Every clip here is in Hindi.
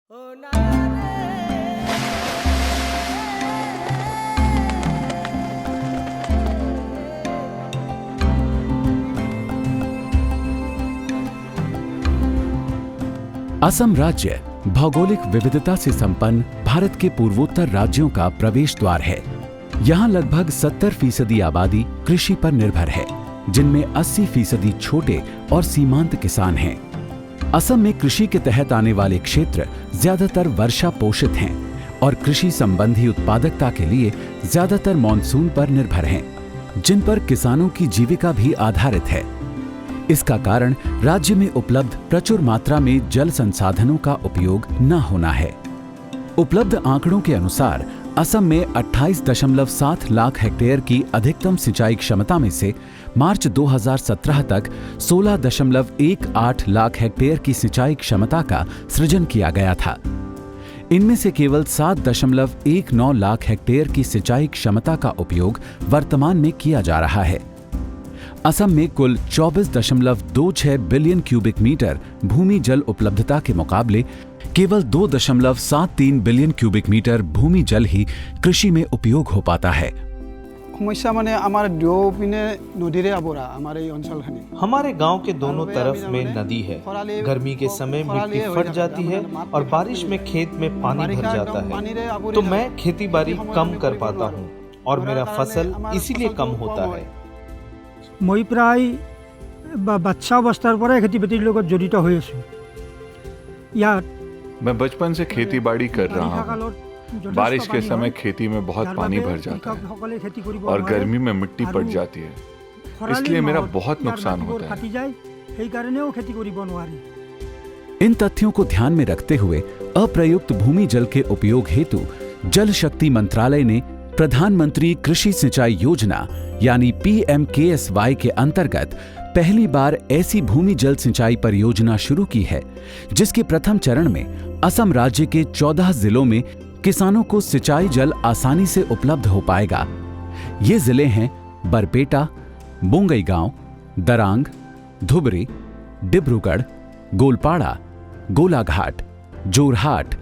असम राज्य भौगोलिक विविधता से संपन्न भारत के पूर्वोत्तर राज्यों का प्रवेश द्वार है। यहाँ लगभग 70% आबादी कृषि पर निर्भर है, जिनमें 80% छोटे और सीमांत किसान हैं। असम में कृषि के तहत आने वाले क्षेत्र ज्यादातर वर्षा पोषित हैं और कृषि संबंधी उत्पादकता के लिए ज्यादातर मानसून पर निर्भर हैं, जिन पर किसानों की जीविका भी आधारित है। इसका कारण राज्य में उपलब्ध प्रचुर मात्रा में जल संसाधनों का उपयोग न होना है। उपलब्ध आंकड़ों के अनुसार असम में 28.7 लाख हेक्टेयर की अधिकतम सिंचाई क्षमता में से मार्च 2017 तक 16.18 लाख हेक्टेयर की सिंचाई क्षमता का सृजन किया गया था। इनमें से केवल 7.19 लाख हेक्टेयर की सिंचाई क्षमता का उपयोग वर्तमान में किया जा रहा है। असम में कुल 24.26 बिलियन क्यूबिक मीटर भूमि जल उपलब्धता के मुकाबले केवल 2.73 बिलियन क्यूबिक मीटर भूमि जल ही कृषि में उपयोग हो पाता है। समस्या माने हमारे दुओपिने नदीरे आबोरा हमारे अंचलखनि हमारे गांव के दोनों तरफ में नदी है। गर्मी के समय मिट्टी फट जाती है और बारिश में खेत में पानी भर जाता है, तो मैं खेती बाड़ी कम कर पाता हूँ और मेरा फसल इसीलिए कम होता है। मैं प्राय बच्चा अवस्थार पर खेती बाड़ीर লগত जड़ित हो आछो। मैं बचपन से खेती बाड़ी कर रहा हूँ। बारिश के समय खेती में बहुत पानी भर जाता है और गर्मी में मिट्टी पट जाती है, इसलिए मेरा बहुत नुकसान होता है। इन तथ्यों को ध्यान में रखते हुए अप्रयुक्त भूमि जल के उपयोग हेतु जल शक्ति मंत्रालय ने प्रधानमंत्री कृषि सिंचाई योजना यानी PMKSY के अंतर्गत पहली बार ऐसी भूमि जल सिंचाई परियोजना शुरू की है, जिसके प्रथम चरण में असम राज्य के 14 जिलों में किसानों को सिंचाई जल आसानी से उपलब्ध हो पाएगा। ये जिले हैं बरपेटा, बोंगईगांव, दरांग, धुबरी, डिब्रूगढ़, गोलपाड़ा, गोलाघाट, जोरहाट,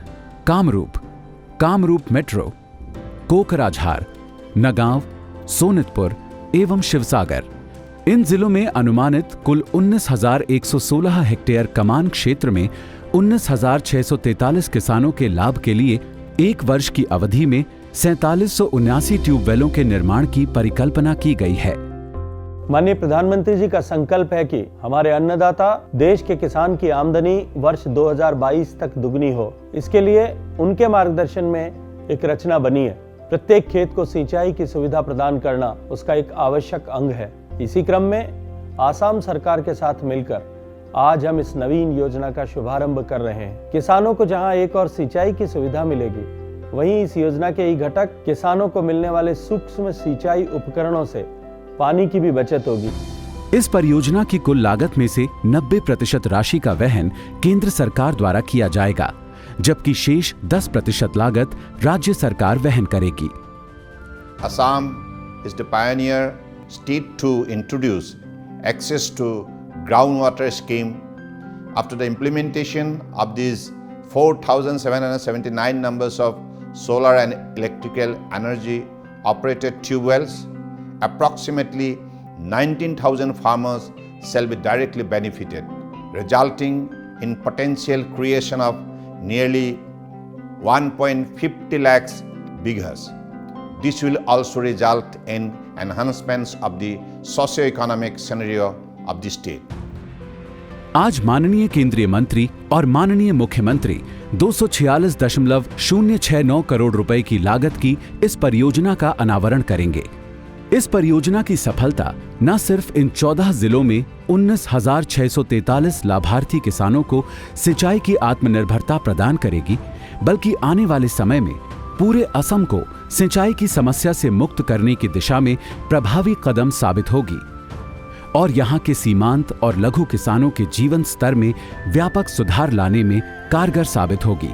कामरूप मेट्रो, कोकराझार, नगांव, सोनितपुर एवं शिवसागर। इन जिलों में अनुमानित कुल 19,116 हेक्टेयर कमान क्षेत्र में 19,643 किसानों के लाभ के लिए एक वर्ष की अवधि में 4779 ट्यूबवेलों के निर्माण की परिकल्पना की गई है। माननीय प्रधानमंत्री जी का संकल्प है कि हमारे अन्नदाता देश के किसान की आमदनी वर्ष 2022 तक दुगनी हो। इसके लिए उनके मार्गदर्शन में एक रचना बनी है। प्रत्येक खेत को सिंचाई की सुविधा प्रदान करना उसका एक आवश्यक अंग है। इसी क्रम में आसाम सरकार के साथ मिलकर आज हम इस नवीन योजना का शुभारंभ कर रहे हैं। किसानों को जहां एक और सिंचाई की सुविधा मिलेगी, वहीं इस योजना के ही घटक किसानों को मिलने वाले सूक्ष्म सिंचाई उपकरणों से पानी की भी बचत होगी। इस परियोजना की कुल लागत में से 90% राशि का वहन केंद्र सरकार द्वारा किया जाएगा, जबकि शेष 10% लागत राज्य सरकार वहन करेगी। Assam is the pioneer state to introduce access to groundwater scheme. After the implementation of these 4,779 numbers of solar and electrical energy operated tube wells, approximately 19,000 farmers shall be directly benefited, resulting in potential creation of nearly 1.50 lakhs bighas. This will also result in enhancements of the socio-economic scenario of the state. आज माननीय केंद्रीय मंत्री और माननीय मुख्यमंत्री 246.069 करोड़ रुपए की लागत की इस परियोजना का अनावरण करेंगे। इस परियोजना की सफलता न सिर्फ इन 14 जिलों में 19,643 लाभार्थी किसानों को सिंचाई की आत्मनिर्भरता प्रदान करेगी, बल्कि आने वाले समय में पूरे असम को सिंचाई की समस्या से मुक्त करने की दिशा में प्रभावी कदम साबित होगी और यहाँ के सीमांत और लघु किसानों के जीवन स्तर में व्यापक सुधार लाने में कारगर साबित होगी।